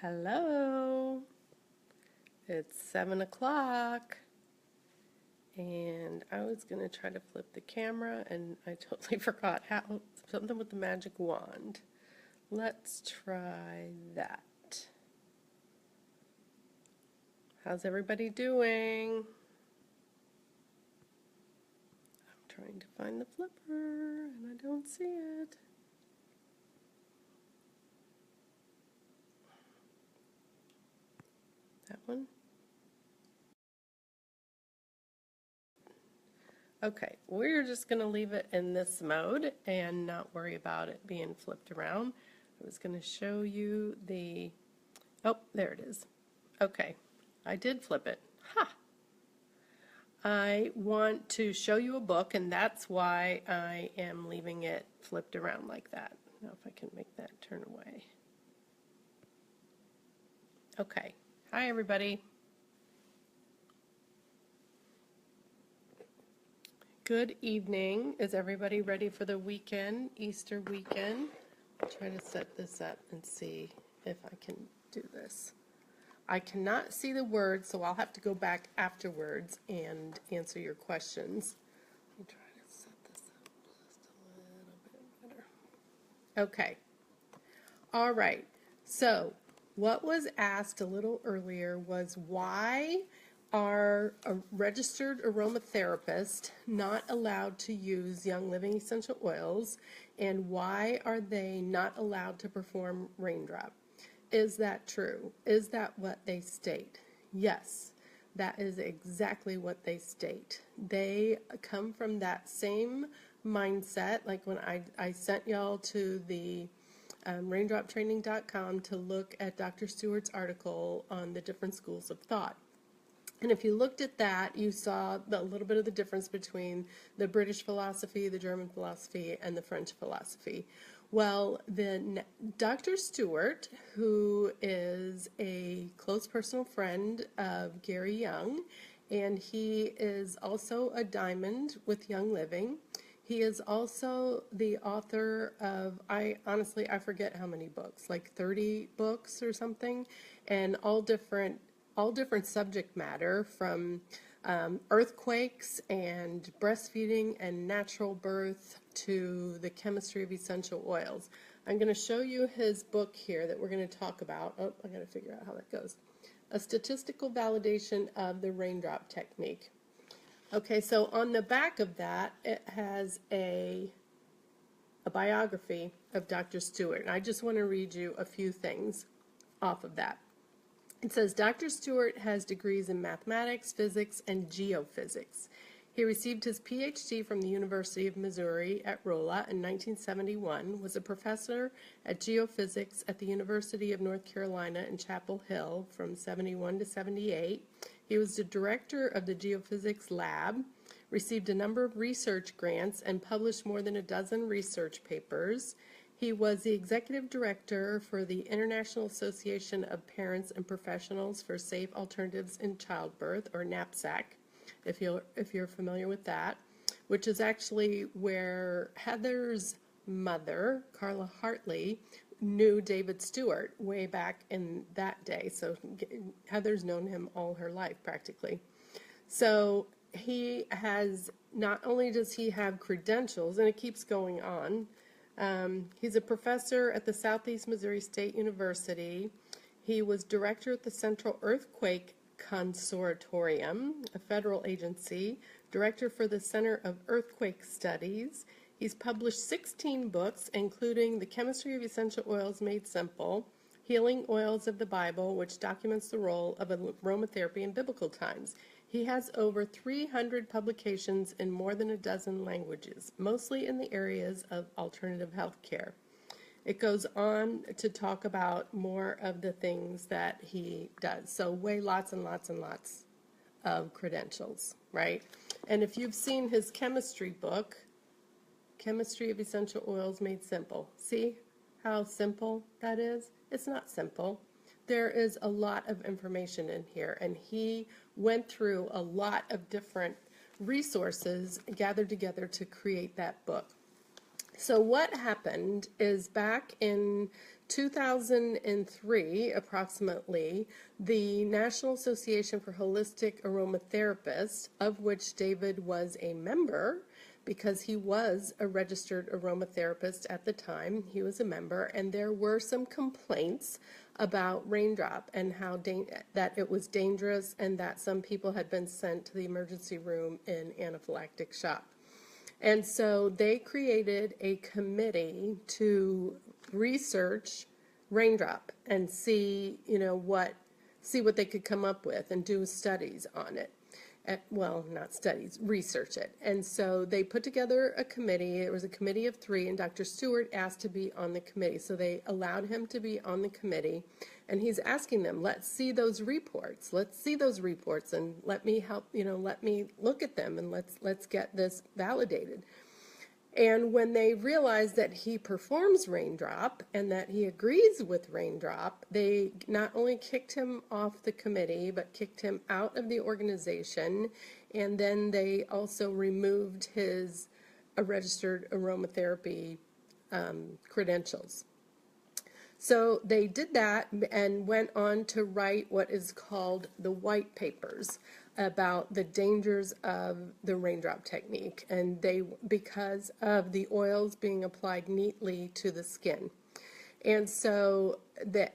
Hello, it's 7 o'clock, and I was going to try to flip the camera, and I totally forgot how, something with the magic wand. Let's try that. How's everybody doing? I'm trying to find the flipper, and I don't see it. That one? Okay, we're just going to leave it in this mode and not worry about it being flipped around. I was going to show you the, oh, there it is. Okay, I did flip it. Ha! I want to show you a book, and that's why I am leaving it flipped around like that. Now if I can make that turn away. Okay, hi everybody. Good evening. Is everybody ready for the weekend, Easter weekend? I'll try to set this up and see if I can do this. I cannot see the words, so I'll have to go back afterwards and answer your questions. Let me try to set this up just a little bit better. Okay. All right. So what was asked a little earlier was why are a registered aromatherapist not allowed to use Young Living essential oils, and why are they not allowed to perform Raindrop? Is that true? Is that what they state? Yes, that is exactly what they state. They come from that same mindset, like when I sent y'all to the raindroptraining.com to look at Dr. Stewart's article on the different schools of thought. And if you looked at that, you saw a little bit of the difference between the British philosophy, the German philosophy, and the French philosophy. Well, then Dr. Stewart, who is a close personal friend of Gary Young, and he is also a diamond with Young Living. He is also the author of, I forget how many books, like 30 books or something, and all different subject matter, from earthquakes and breastfeeding and natural birth to the chemistry of essential oils. I'm going to show you his book here that we're going to talk about. Oh, I got to figure out how that goes. A statistical validation of the raindrop technique. Okay, so on the back of that, it has a biography of Dr. Stewart, and I just want to read you a few things off of that. It says, Dr. Stewart has degrees in mathematics, physics, and geophysics. He received his PhD from the University of Missouri at Rolla in 1971, was a professor at geophysics at the University of North Carolina in Chapel Hill from 71 to 78. He was the director of the geophysics lab, received a number of research grants, and published more than a dozen research papers. He was the executive director for the International Association of Parents and Professionals for Safe Alternatives in Childbirth, or NAPSAC, if you're familiar with that, which is actually where Heather's mother, Carla Hartley, knew David Stewart way back in that day. So Heather's known him all her life practically. So he has, not only does he have credentials, and it keeps going on, he's a professor at the Southeast Missouri State University. He was director at the Central Earthquake Consortium, a federal agency, director for the Center of Earthquake Studies. He's published 16 books, including The Chemistry of Essential Oils Made Simple, Healing Oils of the Bible, which documents the role of aromatherapy in biblical times. He has over 300 publications in more than a dozen languages, mostly in the areas of alternative health care. It goes on to talk about more of the things that he does. So lots and lots and lots of credentials, right? And if you've seen his chemistry book, Chemistry of Essential Oils Made Simple, see how simple that is? It's not simple. There is a lot of information in here, and he went through a lot of different resources gathered together to create that book. So what happened is back in 2003, approximately, the National Association for Holistic Aromatherapists, of which David was a member, because he was a registered aromatherapist at the time, he was a member, and there were some complaints about Raindrop and how that it was dangerous and that some people had been sent to the emergency room in anaphylactic shock. And so they created a committee to research Raindrop and see, what they could come up with and do studies on it. Well, not studies, research it. And so they put together a committee. It was a committee of 3, and Dr. Stewart asked to be on the committee. So they allowed him to be on the committee, and he's asking them, let's see those reports. Let's see those reports, and let me help, let me look at them, and let's get this validated. And when they realized that he performs Raindrop and that he agrees with Raindrop, they not only kicked him off the committee, but kicked him out of the organization. And then they also removed his registered aromatherapy credentials. So they did that and went on to write what is called the white papers about the dangers of the Raindrop technique, and because of the oils being applied neatly to the skin. And so the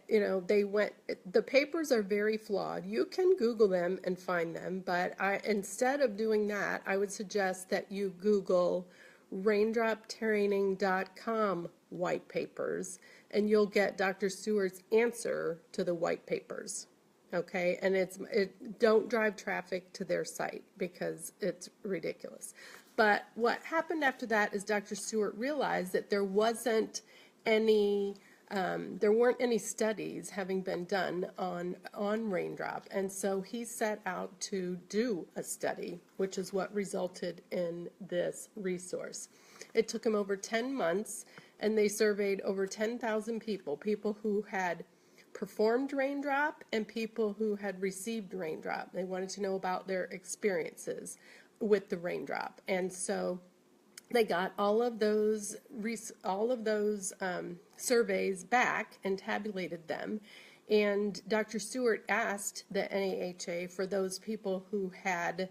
papers are very flawed. You can Google them and find them, but instead of doing that, I would suggest that you Google raindroptraining.com white papers, and you'll get Dr. Stewart's answer to the white papers. Okay, and don't drive traffic to their site because it's ridiculous. But what happened after that is Dr. Stewart realized that there weren't any studies having been done on Raindrop, and so he set out to do a study, which is what resulted in this resource. It took him over 10 months, and they surveyed over 10,000 people who had performed Raindrop and people who had received Raindrop. They wanted to know about their experiences with the Raindrop, and so they got all of those surveys back and tabulated them. And Dr. Stewart asked the NAHA for those people who had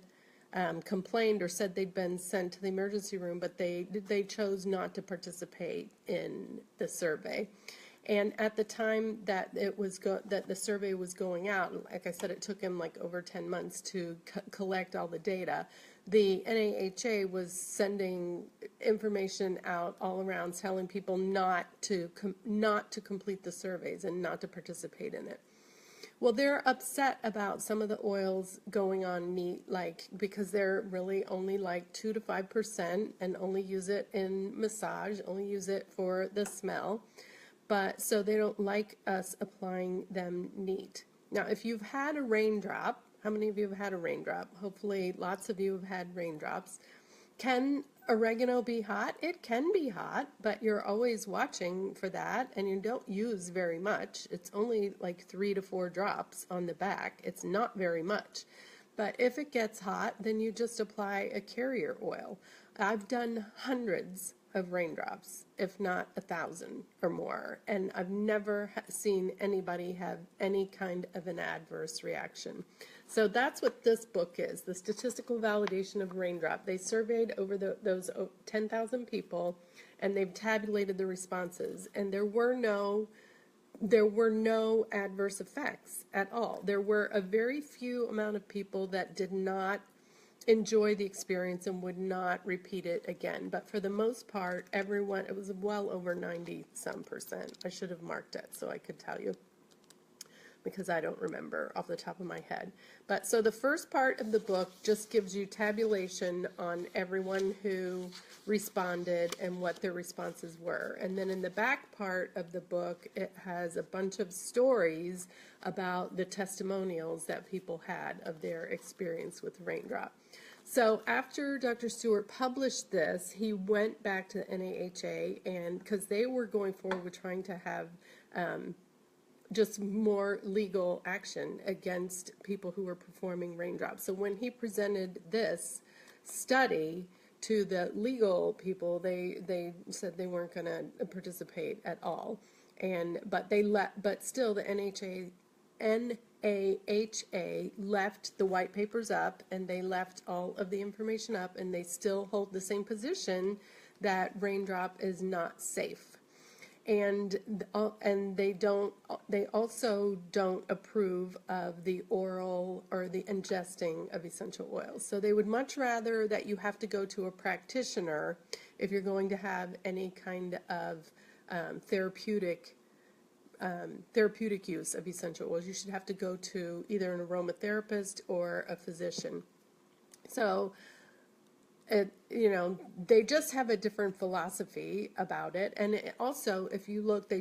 complained or said they'd been sent to the emergency room, but they chose not to participate in the survey. And at the time that that the survey was going out, like I said, it took him like over 10 months to collect all the data. The NAHA was sending information out all around, telling people not to complete the surveys and not to participate in it. Well, they're upset about some of the oils going on neat, because they're really only like 2 to 5%, and only use it in massage, only use it for the smell. But so they don't like us applying them neat. Now, if you've had a Raindrop, how many of you have had a Raindrop? Hopefully lots of you have had Raindrops. Can oregano be hot? It can be hot, but you're always watching for that, and you don't use very much. It's only like 3 to 4 drops on the back. It's not very much. But if it gets hot, then you just apply a carrier oil. I've done hundreds of Raindrops, if not 1,000 or more, and I've never seen anybody have any kind of an adverse reaction. So that's what this book is, the statistical validation of Raindrop. They surveyed over those 10,000 people, and they've tabulated the responses, and there were no adverse effects at all. There were a very few amount of people that did not enjoy the experience and would not repeat it again. But for the most part, everyone, it was well over 90-some%. I should have marked it so I could tell you, because I don't remember off the top of my head. But so the first part of the book just gives you tabulation on everyone who responded and what their responses were. And then in the back part of the book, it has a bunch of stories about the testimonials that people had of their experience with Raindrop. So after Dr. Stewart published this, he went back to the NAHA, and because they were going forward with trying to have just more legal action against people who were performing Raindrops. So when he presented this study to the legal people, they said they weren't going to participate at all. but still the NAHA left the white papers up, and they left all of the information up, and they still hold the same position that Raindrop is not safe. And they also don't approve of the oral or the ingesting of essential oils. So they would much rather that you have to go to a practitioner if you're going to have any kind of therapeutic use of essential oils. You should have to go to either an aromatherapist or a physician. So they just have a different philosophy about it. And also, if you look,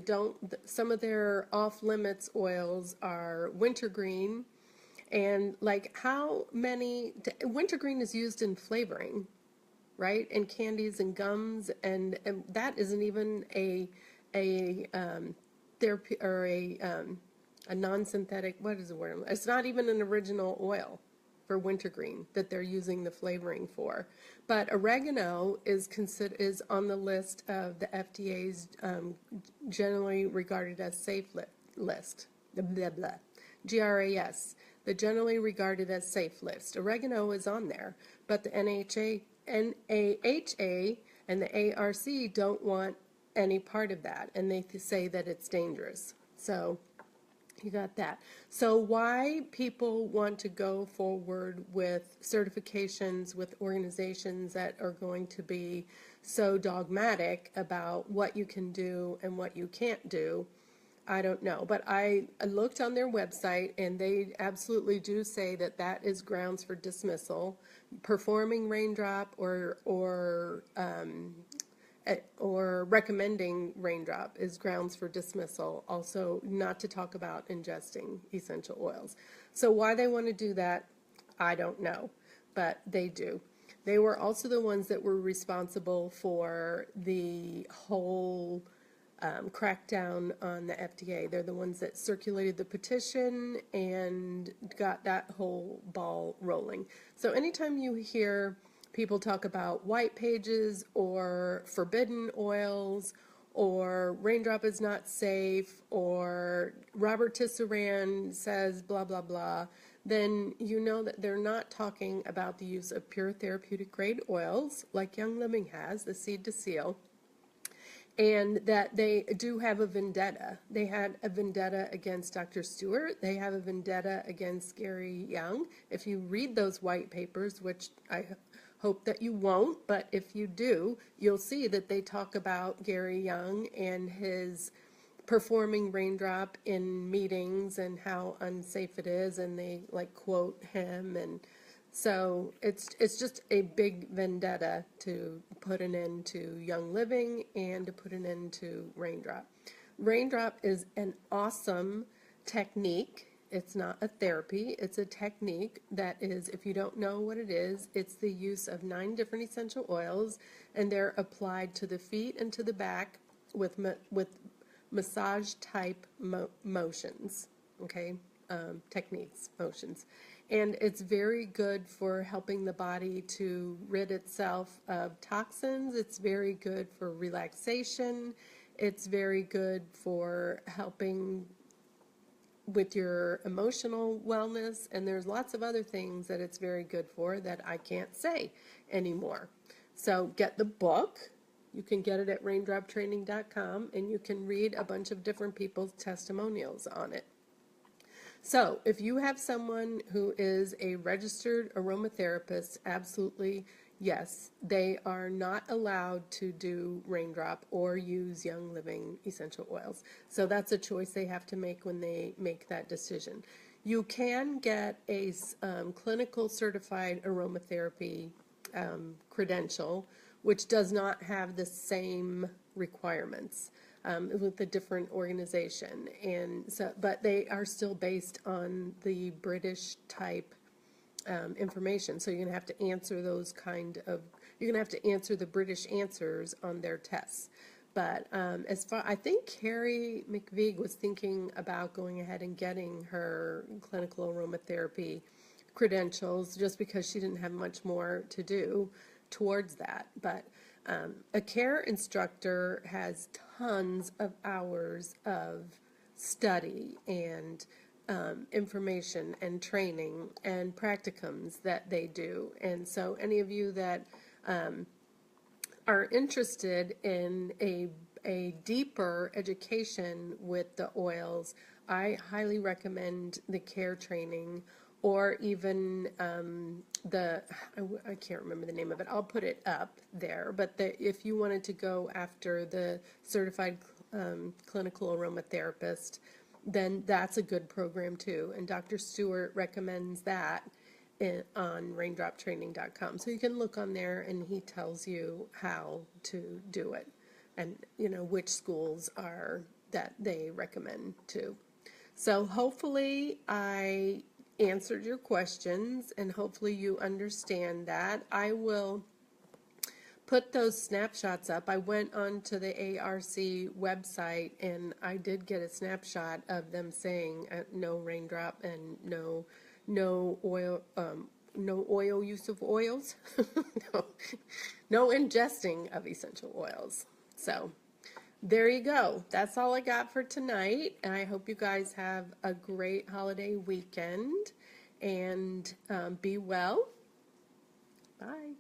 some of their off-limits oils are wintergreen. And like wintergreen is used in flavoring, right? And candies and gums, and that isn't even a therapy or a non-synthetic, what is the word? It's not even an original oil for wintergreen that they're using the flavoring for. But oregano is on the list of the FDA's generally regarded as safe list. Blah, blah. GRAS, the generally regarded as safe list. Oregano is on there, but the NAHA and the ARC don't want any part of that, and they say that it's dangerous. So you got that. So why people want to go forward with certifications with organizations that are going to be so dogmatic about what you can do and what you can't do, I don't know. But I looked on their website, and they absolutely do say that that is grounds for dismissal. Performing Raindrop or recommending Raindrop is grounds for dismissal. Also, not to talk about ingesting essential oils. So why they want to do that, I don't know, but they do. They were also the ones that were responsible for the whole crackdown on the FDA. They're the ones that circulated the petition and got that whole ball rolling. So anytime you hear people talk about white pages or forbidden oils or Raindrop is not safe or Robert Tisserand says blah, blah, blah, then you know that they're not talking about the use of pure therapeutic grade oils like Young Living has, the seed to seal, and that they do have a vendetta. They had a vendetta against Dr. Stewart. They have a vendetta against Gary Young. If you read those white papers, which I hope that you won't, but if you do, you'll see that they talk about Gary Young and his performing Raindrop in meetings and how unsafe it is, and they like quote him, and so it's just a big vendetta to put an end to Young Living and to put an end to Raindrop. Raindrop is an awesome technique. It's not a therapy, it's a technique that is, if you don't know what it is, it's the use of 9 different essential oils, and they're applied to the feet and to the back with massage type motions, okay, techniques, motions. And it's very good for helping the body to rid itself of toxins. It's very good for relaxation. It's very good for helping with your emotional wellness, and there's lots of other things that it's very good for that I can't say anymore. So get the book. You can get it at raindroptraining.com, and you can read a bunch of different people's testimonials on it. So if you have someone who is a registered aromatherapist, absolutely yes, they are not allowed to do Raindrop or use Young Living essential oils. So that's a choice they have to make when they make that decision. You can get a clinical certified aromatherapy credential, which does not have the same requirements with a different organization, and so, but they are still based on the British type information. So you're going to have to answer those you're going to have to answer the British answers on their tests. But I think Carrie McVeigh was thinking about going ahead and getting her clinical aromatherapy credentials just because she didn't have much more to do towards that. But A care instructor has tons of hours of study and information and training and practicums that they do. And so any of you that are interested in a deeper education with the oils, I highly recommend the care training, or even I can't remember the name of it. I'll put it up there. But if you wanted to go after the certified clinical aromatherapist, then that's a good program too. And Dr. Stewart recommends that on raindroptraining.com. So you can look on there and he tells you how to do it, and which schools are that they recommend to. So hopefully I answered your questions, and hopefully you understand that. I will put those snapshots up. I went onto the ARC website and I did get a snapshot of them saying no raindrop and no oil, no oil use of oils, no ingesting of essential oils. So there you go. That's all I got for tonight. And I hope you guys have a great holiday weekend, and be well. Bye.